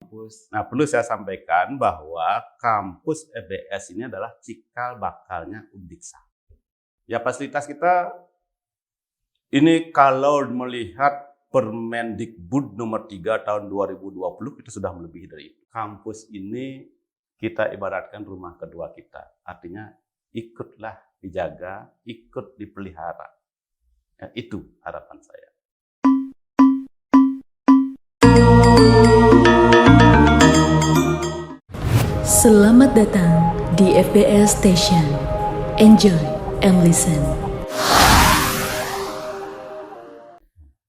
kampus. Nah, perlu saya sampaikan bahwa kampus EBS ini adalah cikal bakalnya Undiksa. Ya, fasilitas kita ini kalau melihat Permendikbud nomor 3 tahun 2020 itu sudah melebihi dari itu. Kampus ini kita ibaratkan rumah kedua kita. Artinya ikutlah dijaga, ikut dipelihara. Ya, itu harapan saya. Selamat datang di FBS Station. Enjoy and listen.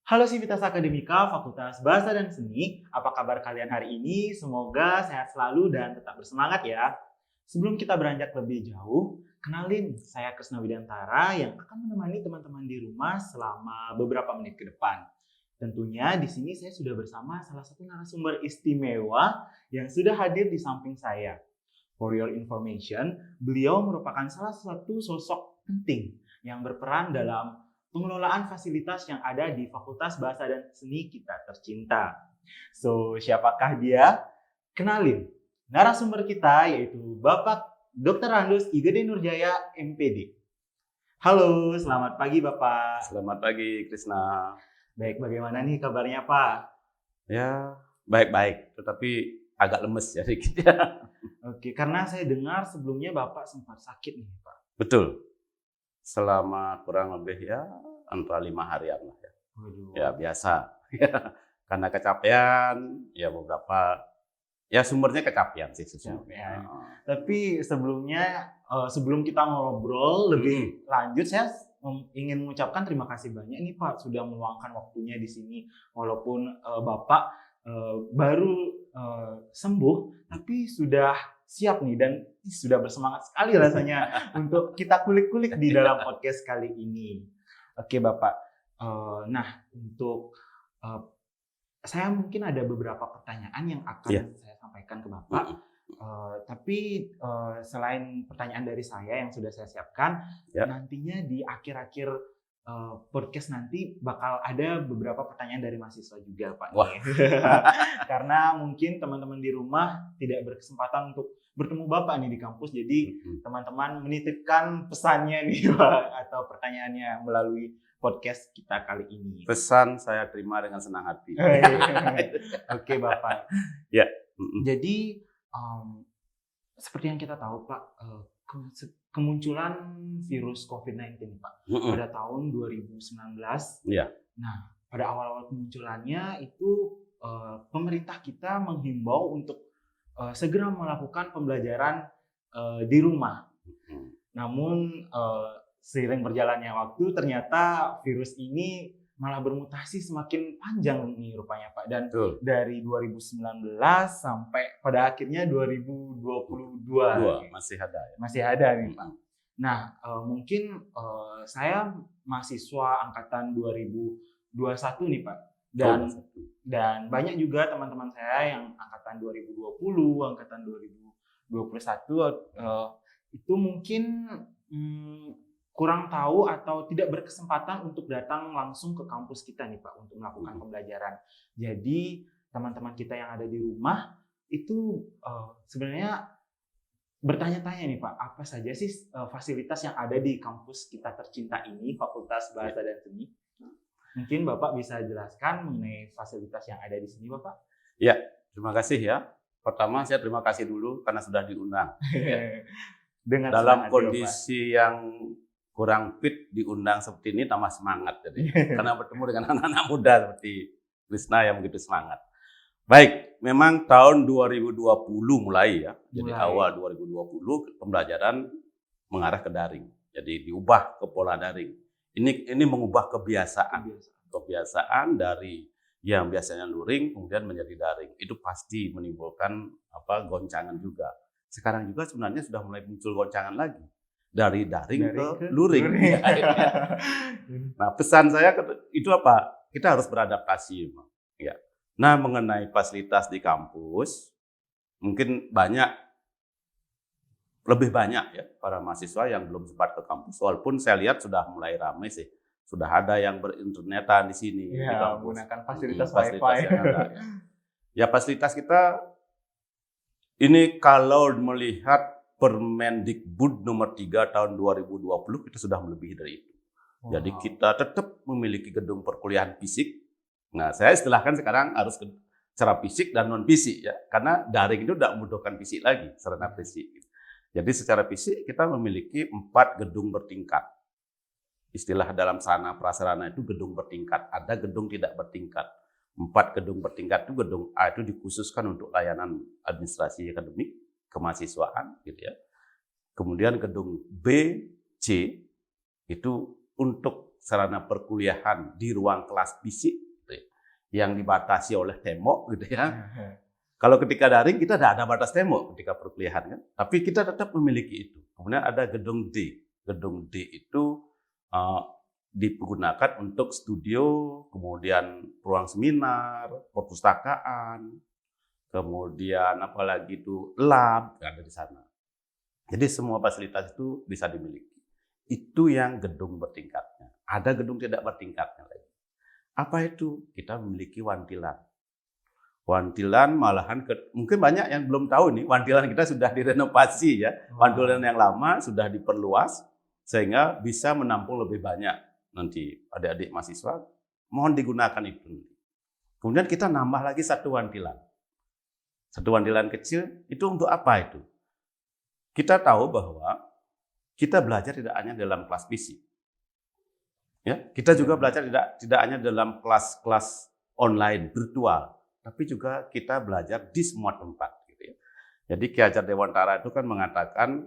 Halo Sivitas Akademika, Fakultas Bahasa dan Seni. Apa kabar kalian hari ini? Semoga sehat selalu dan tetap bersemangat ya. Sebelum kita beranjak lebih jauh, kenalin, saya Krisna Widantara yang akan menemani teman-teman di rumah selama beberapa menit ke depan. Tentunya di sini saya sudah bersama salah satu narasumber istimewa yang sudah hadir di samping saya. For your information, beliau merupakan salah satu sosok penting yang berperan dalam pengelolaan fasilitas yang ada di Fakultas Bahasa dan Seni kita tercinta. So, siapakah dia? Kenalin, narasumber kita yaitu Bapak Dr. Randus IGD Nurjaya, MPD. Halo, selamat pagi Bapak. Selamat pagi, Krisna. Baik, bagaimana nih kabarnya Pak? Ya, baik-baik, tetapi agak lemes ya sedikit ya. Oke, karena saya dengar sebelumnya Bapak sempat sakit nih Pak. Betul. Selama kurang lebih ya antara 5 harian lah ya. Waduh. Ya biasa. Karena kecapean, ya beberapa ya sumbernya kecapean sih sesungguhnya. Tapi sebelumnya sebelum kita ngobrol lebih lanjut, saya ingin mengucapkan terima kasih banyak nih Pak sudah meluangkan waktunya di sini walaupun Bapak baru sembuh tapi sudah siap nih dan sudah bersemangat sekali rasanya untuk kita kulik-kulik di dalam podcast kali ini. Oke Bapak, nah untuk saya mungkin ada beberapa pertanyaan yang akan saya sampaikan ke Bapak. Tapi selain pertanyaan dari saya yang sudah saya siapkan, nantinya di akhir-akhir podcast nanti bakal ada beberapa pertanyaan dari mahasiswa juga Pak. Karena mungkin teman-teman di rumah tidak berkesempatan untuk bertemu Bapak nih di kampus, jadi teman-teman menitipkan pesannya nih Pak atau pertanyaannya melalui podcast kita kali ini. Pesan saya terima dengan senang hati. Oke Bapak. Ya. Jadi seperti yang kita tahu Pak, kemunculan virus COVID-19 Pak pada tahun 2019. Iya. Nah, pada awal-awal kemunculannya itu pemerintah kita menghimbau untuk segera melakukan pembelajaran di rumah. Namun seiring berjalannya waktu ternyata virus ini malah bermutasi semakin panjang nih rupanya Pak, dan dari 2019 sampai pada akhirnya 2022 masih ada ya? Masih ada nih Pak. Nah mungkin saya mahasiswa angkatan 2021 nih Pak, dan banyak juga teman-teman saya yang angkatan 2020, angkatan 2021 itu mungkin kurang tahu atau tidak berkesempatan untuk datang langsung ke kampus kita nih Pak untuk melakukan pembelajaran. Jadi teman-teman kita yang ada di rumah itu sebenarnya bertanya-tanya nih Pak, apa saja sih fasilitas yang ada di kampus kita tercinta ini, Fakultas Bahasa dan Seni? Mungkin Bapak bisa jelaskan mengenai fasilitas yang ada di sini Bapak? Ya, terima kasih ya. Pertama saya terima kasih dulu karena sudah diundang. Dengan dalam kondisi yang kurang fit diundang seperti ini tambah semangat jadi karena bertemu dengan anak-anak muda seperti Krisna yang begitu semangat. Baik, memang tahun 2020 mulai ya. Jadi awal 2020 pembelajaran mengarah ke daring. Jadi diubah ke pola daring. Ini mengubah kebiasaan dari yang biasanya luring kemudian menjadi daring. Itu pasti menimbulkan goncangan juga. Sekarang juga sebenarnya sudah mulai muncul goncangan lagi. Dari daring ke luring. Nah, pesan saya itu apa? Kita harus beradaptasi. Ya. Nah, mengenai fasilitas di kampus, mungkin lebih banyak ya para mahasiswa yang belum sempat ke kampus. Walaupun saya lihat sudah mulai ramai sih. Sudah ada yang berinternetan di sini. Ya, di kampus. menggunakan fasilitas Fasilitas Wi-Fi. yang ada, ya. Ya, fasilitas kita Ini kalau melihat Permendikbud nomor 3 tahun 2020 kita sudah melebihi dari itu. Jadi kita tetap memiliki gedung perkuliahan fisik. Nah, saya istilahkan sekarang harus secara fisik dan non fisik ya, karena daring itu tidak membutuhkan fisik lagi, sarana fisik. Jadi secara fisik kita memiliki 4 gedung bertingkat. Istilah dalam sarana prasarana itu gedung bertingkat. Ada gedung tidak bertingkat. 4 gedung bertingkat itu gedung A itu dikhususkan untuk layanan administrasi akademik, kemahasiswaan, gitu ya. Kemudian gedung B, C itu untuk sarana perkuliahan di ruang kelas fisik, gitu ya, yang dibatasi oleh tembok, gitu ya. Kalau ketika daring kita tidak ada batas tembok ketika perkuliahan kan, tapi kita tetap memiliki itu. Kemudian ada gedung D. Gedung D itu digunakan untuk studio, kemudian ruang seminar, perpustakaan, kemudian apalagi itu lab ada di sana. Jadi semua fasilitas itu bisa dimiliki. Itu yang gedung bertingkatnya. Ada gedung tidak bertingkatnya lagi. Apa itu? Kita memiliki wantilan. Wantilan malahan mungkin banyak yang belum tahu nih, wantilan kita sudah direnovasi ya. Wantilan yang lama sudah diperluas sehingga bisa menampung lebih banyak nanti adik-adik mahasiswa. Mohon digunakan itu. Kemudian kita nambah lagi 1 wantilan. 1 wantilan kecil itu untuk apa itu? Kita tahu bahwa kita belajar tidak hanya dalam kelas fisik. Ya, kita juga belajar tidak hanya dalam kelas-kelas online virtual, tapi juga kita belajar di semua tempat gitu ya. Jadi Ki Hajar Dewantara itu kan mengatakan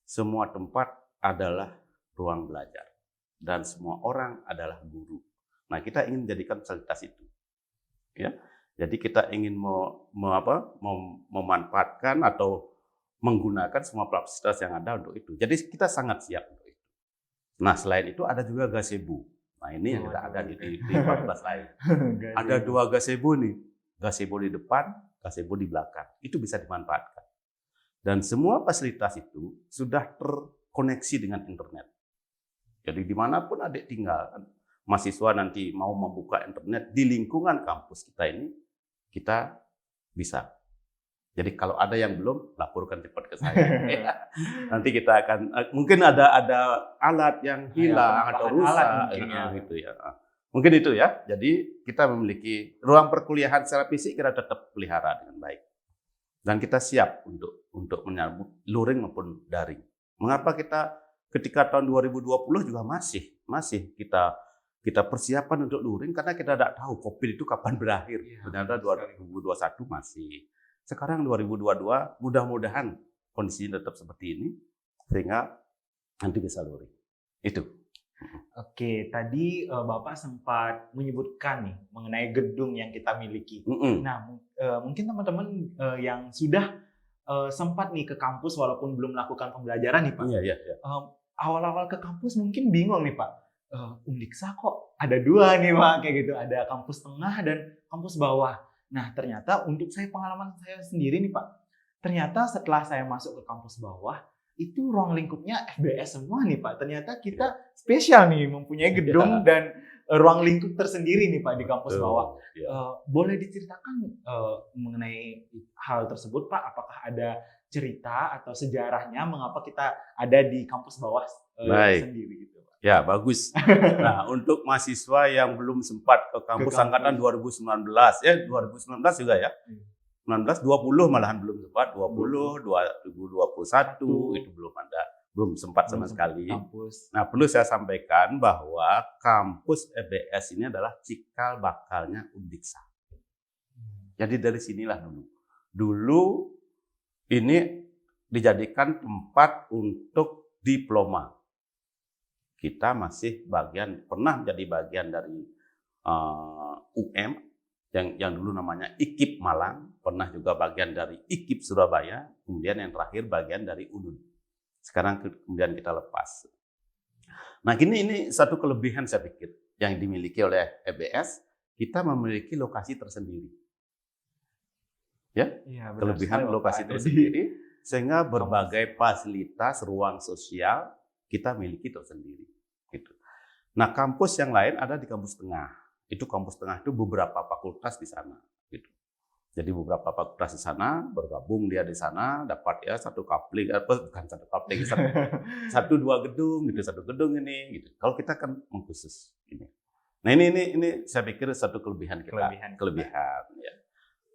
semua tempat adalah ruang belajar dan semua orang adalah guru. Nah, kita ingin menjadikan fasilitas itu. Ya. Jadi kita ingin memanfaatkan atau menggunakan semua fasilitas yang ada untuk itu. Jadi kita sangat siap untuk itu. Nah, selain itu ada juga gazebo. Nah, ini yang kita ada di 14 lain. Ada 2 gazebo nih. Gazebo di depan, gazebo di belakang. Itu bisa dimanfaatkan. Dan semua fasilitas itu sudah terkoneksi dengan internet. Jadi dimanapun adik tinggal, mahasiswa nanti mau membuka internet di lingkungan kampus kita ini, kita bisa. Jadi kalau ada yang belum, laporkan cepat ke saya. Nanti kita akan, mungkin ada alat yang hilang atau rusak, gitu ya. Mungkin itu ya. Jadi kita memiliki ruang perkuliahan secara fisik kita tetap pelihara dengan baik. Dan kita siap untuk menyambut luring maupun daring. Mengapa kita ketika tahun 2020 juga masih kita persiapan untuk luring karena kita tidak tahu COVID itu kapan berakhir. Ternyata 2021 masih. Sekarang 2022 mudah-mudahan kondisinya tetap seperti ini sehingga nanti bisa luring. Itu. Oke, tadi Bapak sempat menyebutkan nih mengenai gedung yang kita miliki. Nah, mungkin teman-teman yang sudah sempat nih ke kampus walaupun belum melakukan pembelajaran nih Pak. Iya. Awal-awal ke kampus mungkin bingung nih Pak. Undiksa kok ada 2 nih Pak, kayak gitu. Ada kampus tengah dan kampus bawah. Nah, ternyata untuk pengalaman saya sendiri nih Pak, ternyata setelah saya masuk ke kampus bawah, itu ruang lingkupnya FBS semua nih Pak. Ternyata kita spesial nih, mempunyai gedung dan ruang lingkup tersendiri nih Pak di kampus bawah. Boleh diceritakan mengenai hal tersebut Pak? Apakah ada cerita atau sejarahnya mengapa kita ada di kampus bawah sendiri gitu Pak? Ya, bagus. Nah, untuk mahasiswa yang belum sempat ke kampus angkatan 2019, 2019 juga ya. 19, 20 malahan belum sempat, 20, 2021 itu belum sempat sama sekali. Nah, perlu saya sampaikan bahwa kampus FBS ini adalah cikal bakalnya Undiksa. Jadi dari sinilah dulu ini dijadikan tempat untuk diploma. Kita masih pernah menjadi bagian dari UM yang dulu namanya IKIP Malang, pernah juga bagian dari IKIP Surabaya, kemudian yang terakhir bagian dari UNUN. Sekarang kemudian kita lepas. Nah, ini satu kelebihan saya pikir yang dimiliki oleh FBS, kita memiliki lokasi tersendiri. Ya, kelebihan lokasi tersendiri sehingga berbagai fasilitas ruang sosial kita miliki tersendiri. Gitu. Nah, kampus yang lain ada di kampus tengah. Kampus tengah itu beberapa fakultas di sana. Gitu. Jadi beberapa fakultas di sana bergabung dia di sana dapat ya satu kapling bukan satu kapling satu dua gedung gitu, satu gedung ini gitu. Kalau kita kan mengkhusus ini. Nah ini saya pikir satu kelebihan kita. Kelebihan ya.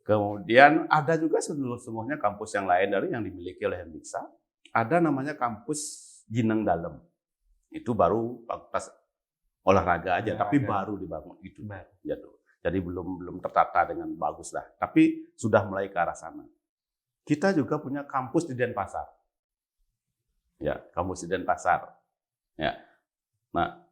Kemudian ada juga seluruhnya kampus yang lain dari yang dimiliki oleh Hemdiksa. Ada namanya kampus Jineng Dalem. Itu baru fakultas olahraga aja, tapi baru dibangun itu. Jadi belum tertata dengan bagus lah. Tapi sudah mulai ke arah sana. Kita juga punya kampus di Denpasar. Ya, kampus di Denpasar. Ya. Nah,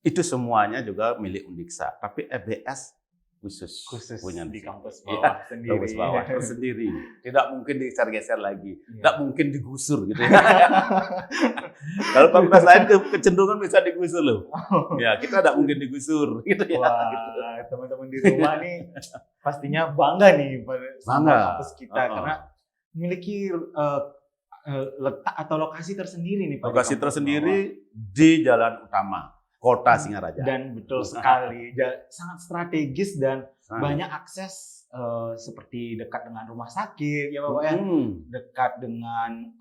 itu semuanya juga milik Undiksa. Tapi FBS khusus punya di kampus bawah sendiri. Kampus bawah sendiri. Tidak mungkin digeser-geser lagi. Tidak mungkin digusur gitu ya. Kalau fakultas lain kecenderungan bisa digusur loh. Ya, kita tidak mungkin digusur gitu ya. Wah, teman-teman di rumah nih pastinya bangga nih sama kampus kita karena memiliki letak atau lokasi tersendiri nih Pak. Lokasi tersendiri di jalan utama Kota Singaraja. Dan betul sekali, sangat strategis dan banyak akses seperti dekat dengan rumah sakit, ya Bapak ya, dekat dengan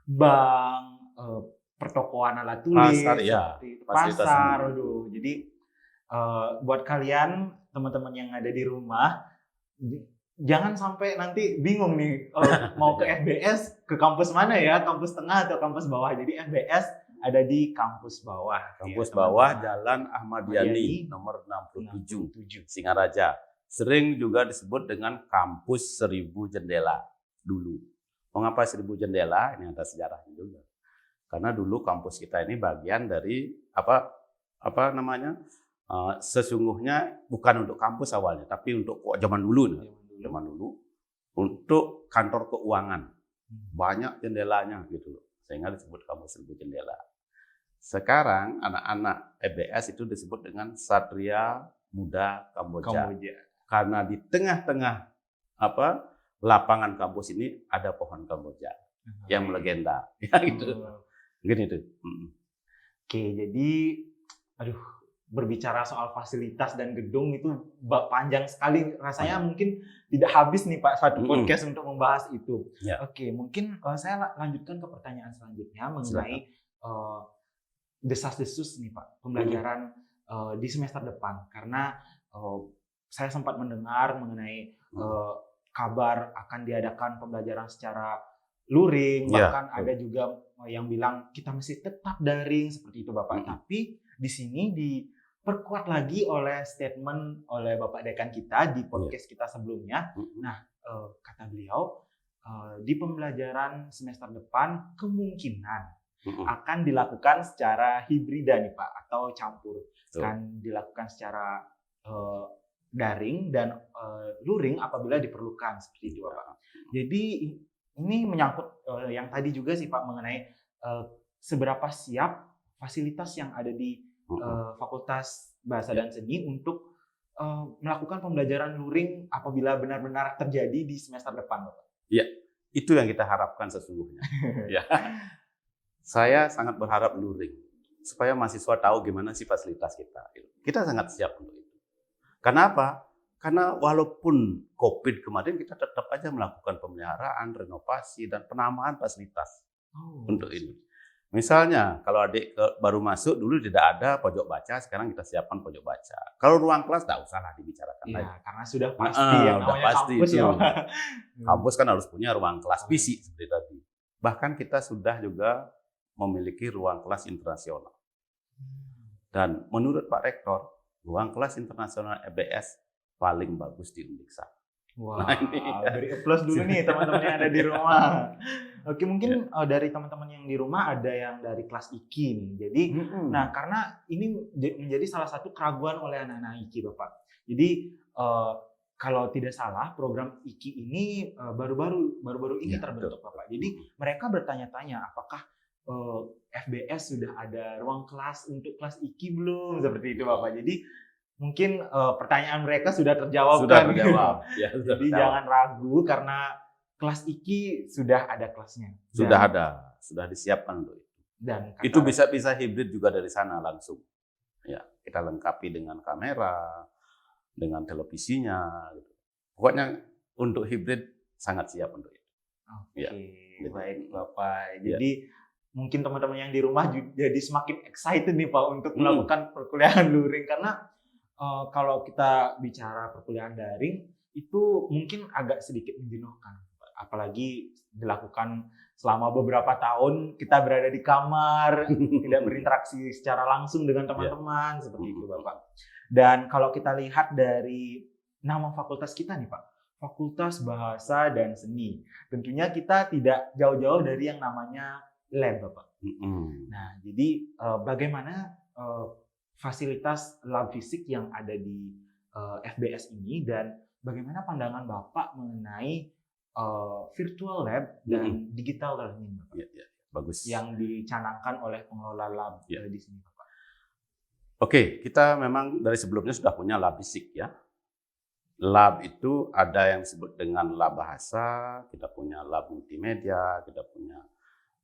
bank, pertokoan alat tulis, pasar, seperti pasar, aduh. Jadi buat kalian teman-teman yang ada di rumah, jangan sampai nanti bingung nih mau ke FBS ke kampus mana ya, kampus tengah atau kampus bawah. Jadi FBS ada di kampus bawah. Kampus bawah Jalan Ahmad Yani nomor 67 Singaraja. Sering juga disebut dengan kampus 1000 jendela dulu. Mengapa 1000 jendela? Ini ada sejarahnya juga. Karena dulu kampus kita ini bagian dari apa namanya? Sesungguhnya bukan untuk kampus awalnya, tapi untuk zaman dulu untuk kantor keuangan. Banyak jendelanya gitu loh. Sehingga disebut kampus 1000 jendela. Sekarang anak-anak FBS itu disebut dengan Satria Muda Kamboja. Karena di tengah-tengah lapangan kampus ini ada pohon Kamboja yang melegenda. Ya gitu. Gini tuh. Oke, jadi berbicara soal fasilitas dan gedung itu panjang sekali. Rasanya mungkin tidak habis nih Pak satu podcast untuk membahas itu. Ya. Oke, mungkin saya lanjutkan ke pertanyaan selanjutnya mengenai desas-desus nih Pak pembelajaran di semester depan. Karena saya sempat mendengar mengenai kabar akan diadakan pembelajaran secara luring, bahkan ada juga yang bilang kita mesti tetap daring seperti itu Bapak. Tapi di sini diperkuat lagi oleh statement oleh Bapak Dekan kita di podcast kita sebelumnya. Nah, kata beliau di pembelajaran semester depan kemungkinan akan dilakukan secara hibrida nih Pak, atau campur. Akan dilakukan secara daring dan luring apabila diperlukan seperti itu Pak. Jadi ini menyangkut yang tadi juga sih Pak mengenai seberapa siap fasilitas yang ada di Fakultas Bahasa dan Seni untuk melakukan pembelajaran luring apabila benar-benar terjadi di semester depan Bapak. Ya, itu yang kita harapkan sesungguhnya. Ya. Saya sangat berharap luring supaya mahasiswa tahu gimana sih fasilitas kita. Kita sangat siap untuk itu. Kenapa? Karena walaupun COVID kemarin kita tetap aja melakukan pemeliharaan, renovasi dan penambahan fasilitas untuk ini. Misalnya kalau adik baru masuk dulu tidak ada pojok baca, sekarang kita siapkan pojok baca. Kalau ruang kelas tidak usahlah dibicarakan lagi. Karena sudah pasti yang namanya pasti kampus itu. Kampus kan harus punya ruang kelas fisik seperti tadi. Bahkan kita sudah juga memiliki ruang kelas internasional. Dan menurut Pak Rektor, ruang kelas internasional FBS paling bagus di Undiksa. Wah, beri applause dulu nih teman-teman yang ada di rumah. Oke, mungkin dari teman-teman yang di rumah ada yang dari kelas IKI nih. Jadi, nah karena ini menjadi salah satu keraguan oleh anak-anak IKI Bapak. Jadi kalau tidak salah program IKI ini baru-baru ini terbentuk Bapak. Jadi mereka bertanya-tanya apakah FBS sudah ada ruang kelas untuk kelas IKI belum, seperti itu Bapak. Jadi mungkin pertanyaan mereka sudah terjawab. Ya, jadi jangan ragu karena kelas IKI sudah ada kelasnya. Sudah disiapkan untuk itu. Dan itu bisa hibrid juga dari sana langsung. Ya, kita lengkapi dengan kamera, dengan televisinya. Gitu. Pokoknya untuk hibrid sangat siap untuk itu. Oke, Ya. baik Bapak. Ya. Jadi mungkin teman-teman yang di rumah jadi semakin excited nih Pak untuk melakukan perkuliahan luring karena kalau kita bicara perkuliahan daring itu mungkin agak sedikit menjenuhkan, apalagi dilakukan selama beberapa tahun kita berada di kamar, tidak berinteraksi secara langsung dengan teman-teman seperti itu Bapak. Dan kalau kita lihat dari nama fakultas kita nih Pak, Fakultas Bahasa dan Seni, tentunya kita tidak jauh-jauh dari yang namanya lab Bapak. Nah, jadi bagaimana fasilitas lab fisik yang ada di FBS ini dan bagaimana pandangan Bapak mengenai virtual lab dan digital learning Bapak? Ya, bagus. Yang dicanangkan oleh pengelola lab di sini Bapak. Oke, kita memang dari sebelumnya sudah punya lab fisik ya. Lab itu ada yang disebut dengan lab bahasa, kita punya lab multimedia, kita punya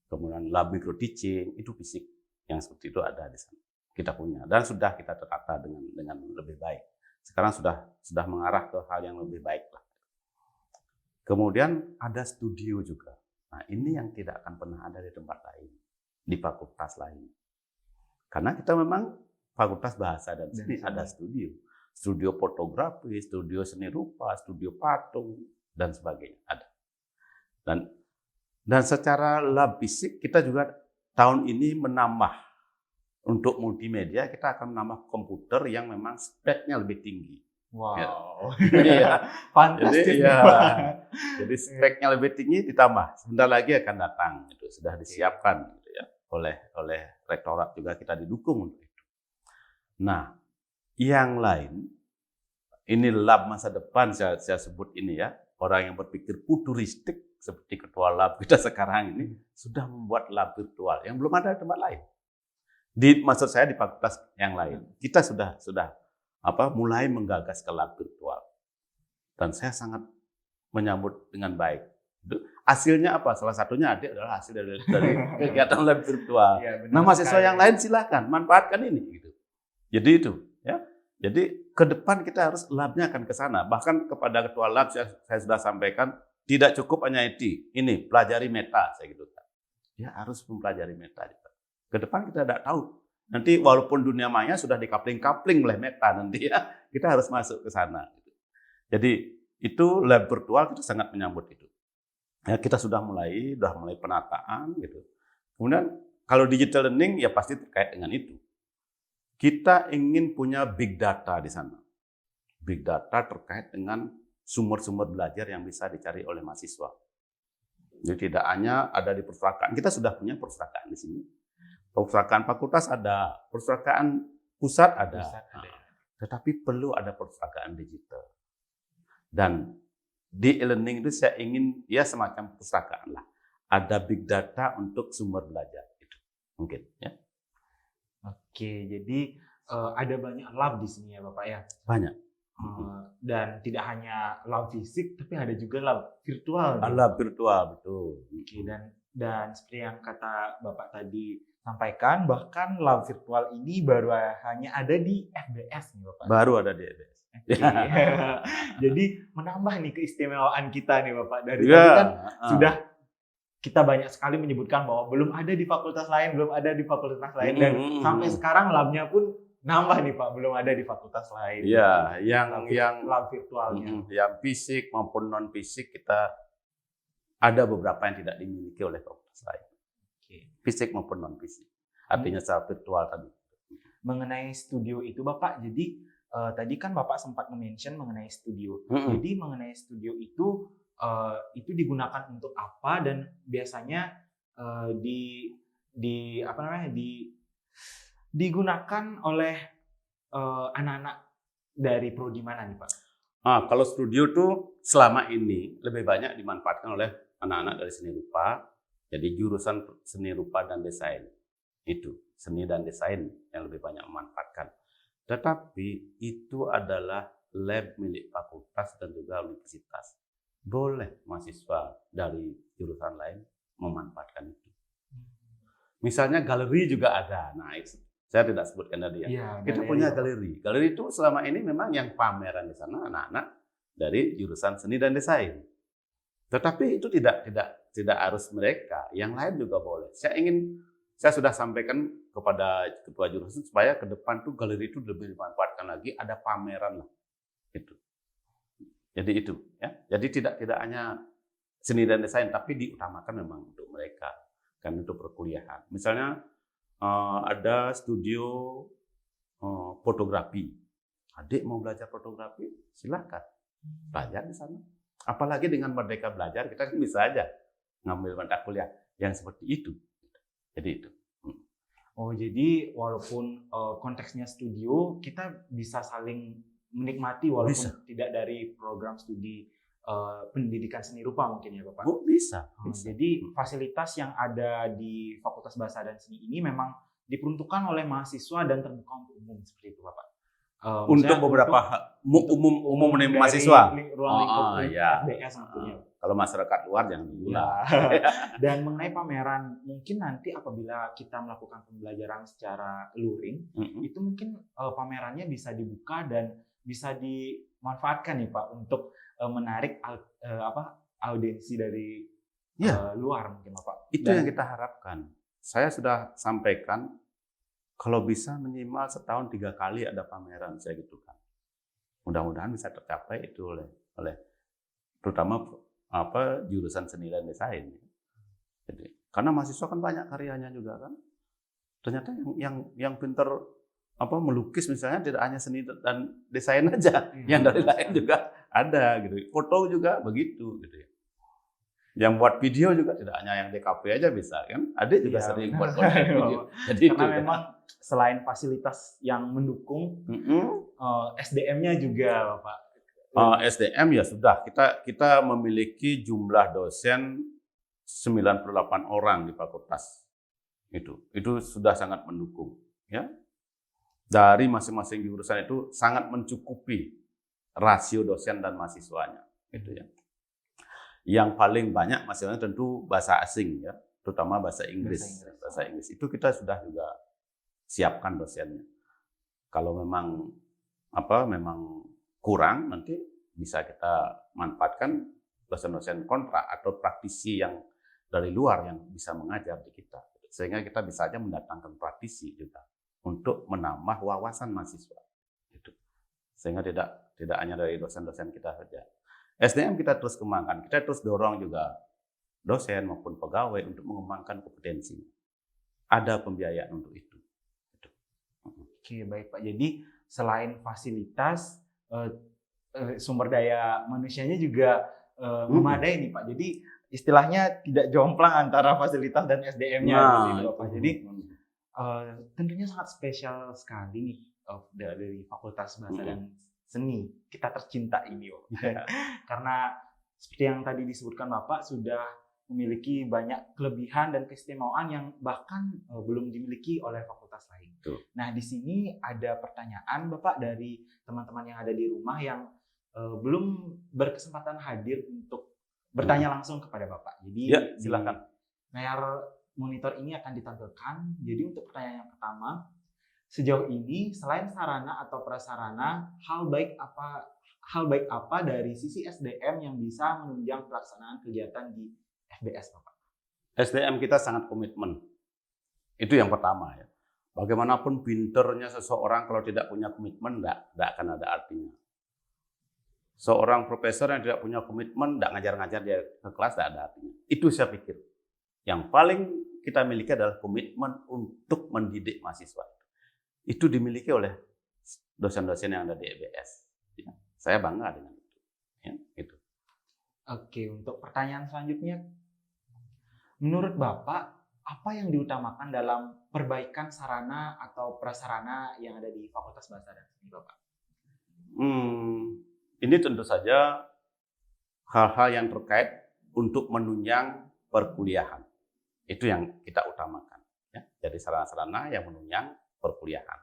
kemudian lab micro teaching, itu fisik yang seperti itu ada di sana. Kita punya dan sudah kita tertata dengan lebih baik. Sekarang sudah mengarah ke hal yang lebih baik lah. Kemudian ada studio juga. Nah, ini yang tidak akan pernah ada di tempat lain, di fakultas lain. Karena kita memang fakultas bahasa dan seni ada studio. Studio fotografi, studio seni rupa, studio patung, dan sebagainya ada. Dan secara lab fisik kita juga tahun ini menambah untuk multimedia, kita akan menambah komputer yang memang speknya lebih tinggi. Wow, Ya. fantastis. Jadi speknya lebih tinggi ditambah. Sebentar lagi akan datang, itu sudah disiapkan gitu ya, oleh rektorat juga kita didukung untuk itu. Nah, yang lain ini lab masa depan saya sebut ini ya, orang yang berpikir futuristik seperti ketua lab kita sekarang ini sudah membuat lab virtual yang belum ada di tempat lain. Maksud saya di fakultas yang lain kita sudah mulai menggagas ke lab virtual dan saya sangat menyambut dengan baik. Hasilnya apa? Salah satunya adalah hasil dari kegiatan lab virtual. Ya, nah, mahasiswa yang lain silakan manfaatkan ini. Gitu. Jadi itu, ya. Jadi ke depan kita harus labnya akan ke sana. Bahkan kepada ketua lab saya sudah sampaikan tidak cukup hanya ini pelajari meta saya gitu. Ya harus mempelajari meta. Ke depan kita tidak tahu. Nanti walaupun dunia maya sudah dikapling-kapling oleh meta nanti ya, kita harus masuk ke sana. Jadi itu lab virtual kita sangat menyambut itu. Ya, kita sudah mulai penataan gitu. Kemudian kalau digital learning ya pasti terkait dengan itu. Kita ingin punya big data di sana. Big data terkait dengan sumber-sumber belajar yang bisa dicari oleh mahasiswa. Jadi tidak hanya ada di perpustakaan. Kita sudah punya perpustakaan di sini. Perpustakaan fakultas ada, perpustakaan pusat ada. Tetapi perlu ada perpustakaan digital. Dan di e-learning itu saya ingin ya semacam perpustakaan lah. Ada big data untuk sumber belajar itu. Mungkin ya. Oke, jadi ada banyak lab di sini ya Bapak ya. Banyak. Dan tidak hanya lab fisik, tapi ada juga lab virtual. Lab virtual, betul. Oke, dan seperti yang kata Bapak tadi sampaikan, bahkan lab virtual ini baru hanya ada di FBS nih Bapak. Baru ada di FBS. Jadi menambah nih keistimewaan kita nih Bapak. Dari tadi kan sudah kita banyak sekali menyebutkan bahwa belum ada di fakultas lain, dan sampai sekarang labnya pun nambah nih Pak, belum ada di fakultas lain. Iya, yang lab virtualnya. Yang fisik maupun non fisik kita ada beberapa yang tidak dimiliki oleh fakultas lain. Fisik maupun non fisik. Artinya secara virtual tadi. Mengenai studio itu Bapak, jadi tadi kan Bapak sempat mention mengenai studio. Jadi mengenai studio itu digunakan untuk apa dan biasanya digunakan oleh anak-anak dari prodi mana nih Pak? Kalau studio tuh selama ini lebih banyak dimanfaatkan oleh anak-anak dari seni rupa. Jadi jurusan seni rupa dan desain itu seni dan desain yang lebih banyak memanfaatkan. Tetapi itu adalah lab milik fakultas dan juga universitas. Boleh mahasiswa dari jurusan lain memanfaatkan itu. Misalnya galeri juga ada. Nah, saya tidak sebutkan tadi ya. Kita punya galeri. Galeri itu selama ini memang yang pameran di sana anak-anak dari jurusan seni dan desain. Tetapi itu tidak harus mereka, yang lain juga boleh. Saya sudah sampaikan kepada ketua jurusan supaya ke depan tuh galeri itu lebih dimanfaatkan lagi, ada pameran lah. Itu. Jadi itu ya. Jadi tidak hanya seni dan desain, tapi diutamakan memang untuk mereka kan untuk perkuliahan. Misalnya ada studio fotografi. Adik mau belajar fotografi, silakan belajar di sana. Apalagi dengan Merdeka Belajar, kita kan bisa aja ngambil mata kuliah yang seperti itu. Jadi itu. Oh, jadi walaupun konteksnya studio, kita bisa saling menikmati walaupun tidak dari program studi pendidikan seni rupa mungkin ya Bapak? Oh, bisa. Jadi fasilitas yang ada di Fakultas Bahasa dan Seni ini memang diperuntukkan oleh mahasiswa dan terbuka untuk umum seperti itu Bapak? Untuk beberapa umum mahasiswa. Ruang lingkup ya. FBS tentunya. Kalau masyarakat luar jangan dulu lah. Dan mengenai pameran, mungkin nanti apabila kita melakukan pembelajaran secara luring, itu mungkin pamerannya bisa dibuka dan bisa dimanfaatkan nih Pak untuk menarik audiensi dari luar mungkin Pak. Itu yang kita harapkan. Saya sudah sampaikan kalau bisa minimal setahun 3 kali ada pameran, saya gitu kan. Mudah-mudahan bisa tercapai itu oleh terutama jurusan seni dan desain. Jadi, karena mahasiswa kan banyak karyanya juga kan. Ternyata yang pinter melukis misalnya tidak hanya seni dan desain aja, yang dari lain juga ada gitu. Foto juga begitu gitu ya. Yang buat video juga tidak hanya yang DKP aja bisa kan. Adik juga sering buat video. Jadi karena memang selain fasilitas yang mendukung, SDM-nya juga Pak. SDM ya sudah kita memiliki jumlah dosen 98 orang di fakultas. Itu sudah sangat mendukung ya. Dari masing-masing jurusan itu sangat mencukupi rasio dosen dan mahasiswanya gitu ya. Yang paling banyak mahasiswanya tentu bahasa asing ya, terutama bahasa Inggris. Bahasa Inggris itu kita sudah juga siapkan dosennya. Kalau memang kurang, nanti bisa kita manfaatkan dosen-dosen kontrak atau praktisi yang dari luar yang bisa mengajar di kita. Sehingga kita bisa aja mendatangkan praktisi juga untuk menambah wawasan mahasiswa. Gitu. Sehingga tidak hanya dari dosen-dosen kita saja. SDM kita terus kembangkan, kita terus dorong juga dosen maupun pegawai untuk mengembangkan kompetensi. Ada pembiayaan untuk itu. Gitu. Oke, baik Pak. Jadi selain fasilitas, sumber daya manusianya juga memadai nih Pak. Jadi istilahnya tidak jomplang antara fasilitas dan SDM-nya gitu Pak. Jadi tentunya sangat spesial sekali nih dari Fakultas Bahasa dan Seni kita tercinta ini karena seperti yang tadi disebutkan Bapak sudah memiliki banyak kelebihan dan keistimewaan yang bahkan belum dimiliki oleh fakultas lain. Nah di sini ada pertanyaan Bapak dari teman-teman yang ada di rumah yang belum berkesempatan hadir untuk bertanya langsung kepada Bapak. Jadi ya, silakan. Layar monitor ini akan ditampilkan. Jadi untuk pertanyaan yang pertama, sejauh ini selain sarana atau prasarana, hal baik apa dari sisi SDM yang bisa menunjang pelaksanaan kegiatan di FBS, Bapak? SDM kita sangat komitmen. Itu yang pertama ya. Bagaimanapun pinternya seseorang kalau tidak punya komitmen, tidak akan ada artinya. Seorang profesor yang tidak punya komitmen, tidak ngajar-ngajar dia ke kelas, tidak ada artinya. Itu saya pikir. Yang paling kita miliki adalah komitmen untuk mendidik mahasiswa. Itu dimiliki oleh dosen-dosen yang ada di FBS. Ya, saya bangga dengan itu. Ya, gitu. Oke, untuk pertanyaan selanjutnya, menurut Bapak, apa yang diutamakan dalam perbaikan sarana atau prasarana yang ada di Fakultas Bahasa dan Seni, Bapak? Ini tentu saja hal-hal yang terkait untuk menunjang perkuliahan. Itu yang kita utamakan. Ya. Jadi sarana-sarana yang menunjang perkuliahan.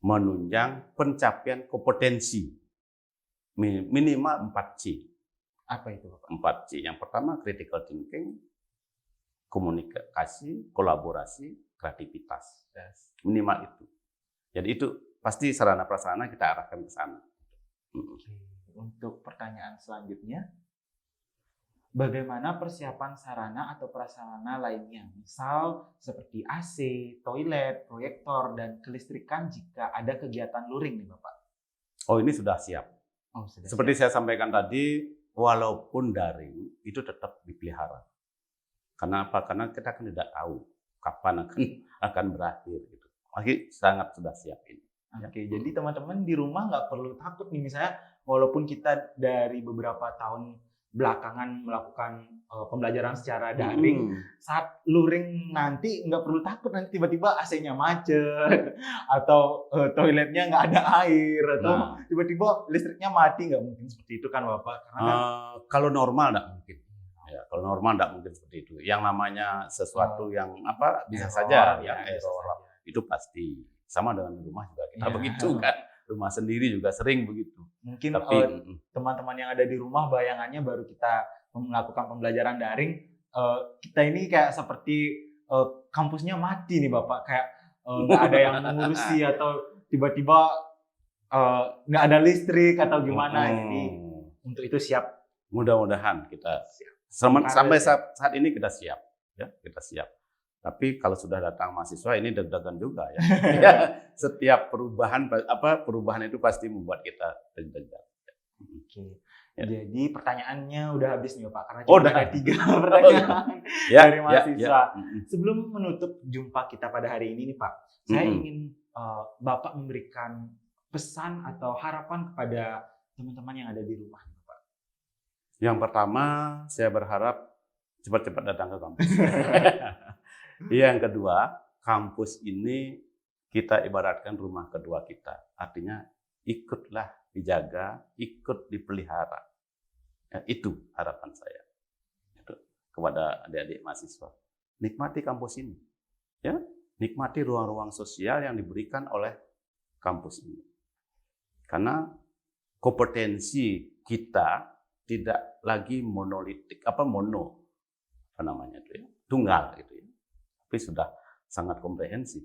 Menunjang pencapaian kompetensi. Minimal 4C. Apa itu, Bapak? 4C. Yang pertama critical thinking, komunikasi, kolaborasi, kreativitas. Yes. Minimal itu. Jadi itu pasti sarana prasarana kita arahkan ke sana. untuk pertanyaan selanjutnya. Bagaimana persiapan sarana atau prasarana lainnya, misal seperti AC, toilet, proyektor, dan kelistrikan jika ada kegiatan luring nih Bapak? Oh, ini sudah siap. Oh, sudah Seperti siap. saya sampaikan tadi, walaupun daring itu tetap dipelihara. Karena apa? Karena kita kan tidak tahu kapan akan berakhir gitu. Masih sangat sudah siap ini. Oke, jadi teman-teman di rumah nggak perlu takut nih, misalnya walaupun kita dari beberapa tahun belakangan melakukan pembelajaran secara daring, saat luring nanti nggak perlu takut nanti tiba-tiba AC-nya macet atau toiletnya nggak ada air atau tiba-tiba listriknya mati, nggak mungkin seperti itu kan Bapak? Karena kan, Kalau normal tidak mungkin. Ya, kalau normal tidak mungkin seperti itu. Yang namanya sesuatu yang bisa error, saja ya, yang bisa error saja. Itu pasti. Sama dengan di rumah juga kita Ya. begitu kan. Rumah sendiri juga sering begitu. Mungkin Tapi teman-teman yang ada di rumah bayangannya baru kita melakukan pembelajaran daring, kita ini kayak seperti kampusnya mati nih Bapak, kayak nggak ada yang mengurusi atau tiba-tiba nggak ada listrik atau gimana. Jadi untuk itu siap. mudah-mudahan kita Siap. sampai saat ini kita siap, ya kita siap. Tapi kalau sudah datang mahasiswa ini deg-degan juga ya. Ya, setiap perubahan itu pasti membuat kita deg-degan. Oke. Ya. Jadi pertanyaannya udah habis nih Pak, karena Oh, cuma udah. ada 3 pertanyaan Ya, dari mahasiswa. ya. Sebelum menutup jumpa kita pada hari ini nih Pak, saya ingin Bapak memberikan pesan atau harapan kepada teman-teman yang ada di rumah nih Pak. Yang pertama, saya berharap cepat-cepat datang ke kampus. Yang kedua, kampus ini kita ibaratkan rumah kedua kita. Artinya ikutlah dijaga, ikut dipelihara. Ya, itu harapan saya. Itu kepada adik-adik mahasiswa. Nikmati kampus ini. Ya, nikmati ruang-ruang sosial yang diberikan oleh kampus ini. Karena kompetensi kita tidak lagi monolitik, tunggal gitu ya. Tapi sudah sangat komprehensif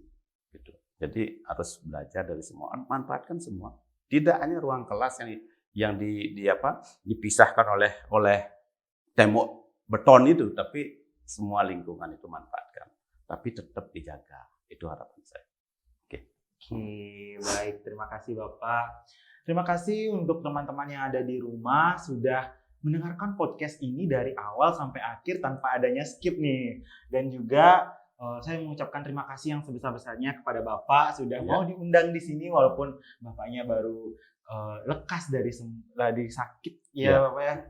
gitu. Jadi harus belajar dari semua, manfaatkan semua. Tidak hanya ruang kelas yang dipisahkan oleh tembok beton itu, tapi semua lingkungan itu manfaatkan. Tapi tetap dijaga. Itu harapan saya. Oke, baik. Terima kasih Bapak. Terima kasih untuk teman-teman yang ada di rumah sudah mendengarkan podcast ini dari awal sampai akhir tanpa adanya skip nih. Dan juga saya mengucapkan terima kasih yang sebesar-besarnya kepada Bapak sudah mau diundang di sini walaupun Bapaknya baru lekas dari sakit ya Bapak ya.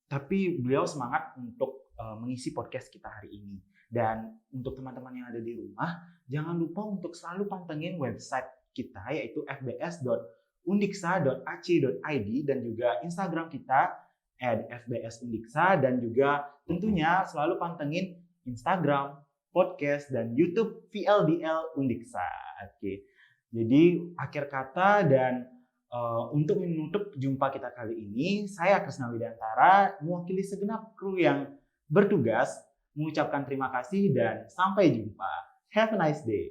Tapi beliau semangat untuk mengisi podcast kita hari ini. Dan untuk teman-teman yang ada di rumah, jangan lupa untuk selalu pantengin website kita yaitu fbs.undiksa.ac.id dan juga Instagram kita @fbsundiksa dan juga tentunya selalu pantengin Instagram, podcast dan YouTube VLDL Undiksa. Oke. Jadi akhir kata dan untuk menutup jumpa kita kali ini, saya Krisna Widantara mewakili segenap kru yang bertugas mengucapkan terima kasih dan sampai jumpa. Have a nice day.